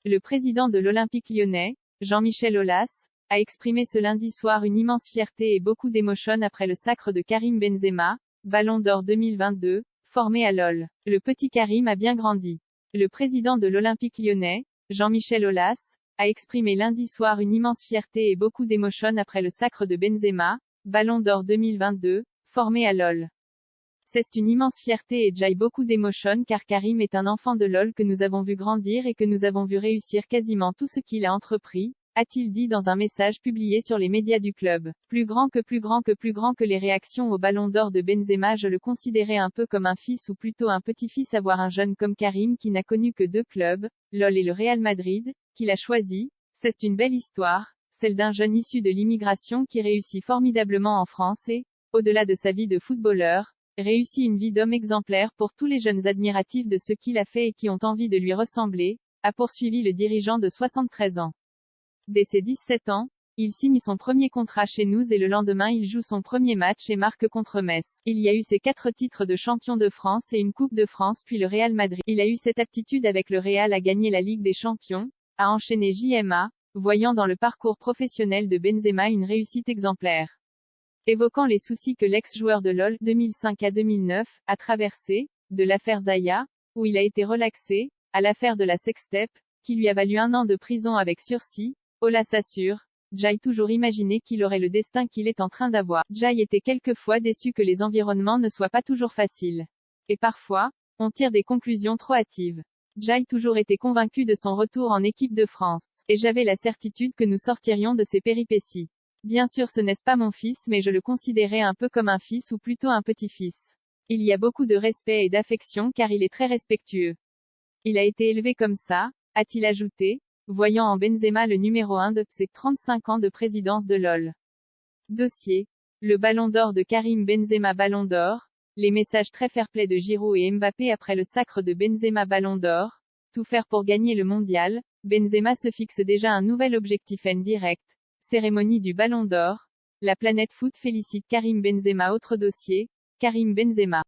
Le président de l'Olympique lyonnais, Jean-Michel Aulas, a exprimé ce lundi soir une immense fierté et beaucoup d'émotion après le sacre de Karim Benzema, Ballon d'Or 2022, formé à LOL. Le petit Karim a bien grandi. Le président de l'Olympique lyonnais, Jean-Michel Aulas, a exprimé lundi soir une immense fierté et beaucoup d'émotion après le sacre de Benzema, Ballon d'Or 2022, formé à LOL. C'est une immense fierté et j'ai beaucoup d'émotion car Karim est un enfant de LOL que nous avons vu grandir et que nous avons vu réussir quasiment tout ce qu'il a entrepris, a-t-il dit dans un message publié sur les médias du club. Plus grand que les réactions au Ballon d'Or de Benzema, je le considérais un peu comme un fils ou plutôt un petit-fils. Avoir un jeune comme Karim qui n'a connu que deux clubs, LOL et le Real Madrid, qu'il a choisi, c'est une belle histoire, celle d'un jeune issu de l'immigration qui réussit formidablement en France et, au-delà de sa vie de footballeur, réussit une vie d'homme exemplaire pour tous les jeunes admiratifs de ce qu'il a fait et qui ont envie de lui ressembler, a poursuivi le dirigeant de 73 ans. Dès ses 17 ans, il signe son premier contrat chez nous et le lendemain il joue son premier match et marque contre Metz. Il y a eu ses 4 titres de champion de France et une Coupe de France puis le Real Madrid. Il a eu cette aptitude avec le Real à gagner la Ligue des Champions, a enchaîné JMA, voyant dans le parcours professionnel de Benzema une réussite exemplaire. Évoquant les soucis que l'ex-joueur de LOL, 2005 à 2009, a traversé, de l'affaire Zaya, où il a été relaxé, à l'affaire de la sextape, qui lui a valu 1 an de prison avec sursis, Aulas assure, j'ai toujours imaginé qu'il aurait le destin qu'il est en train d'avoir. J'ai était quelquefois déçu que les environnements ne soient pas toujours faciles. Et parfois, on tire des conclusions trop hâtives. J'ai toujours été convaincu de son retour en équipe de France. Et j'avais la certitude que nous sortirions de ces péripéties. Bien sûr ce n'est pas mon fils mais je le considérais un peu comme un fils ou plutôt un petit-fils. Il y a beaucoup de respect et d'affection car il est très respectueux. Il a été élevé comme ça, a-t-il ajouté, voyant en Benzema le numéro 1 de ses 35 ans de présidence de LOL. Dossier. Le Ballon d'Or de Karim Benzema. Ballon d'Or. Les messages très fair-play de Giroud et Mbappé après le sacre de Benzema. Ballon d'Or. Tout faire pour gagner le mondial. Benzema se fixe déjà un nouvel objectif en direct. Cérémonie du Ballon d'Or. La planète foot félicite Karim Benzema. Autre dossier. Karim Benzema.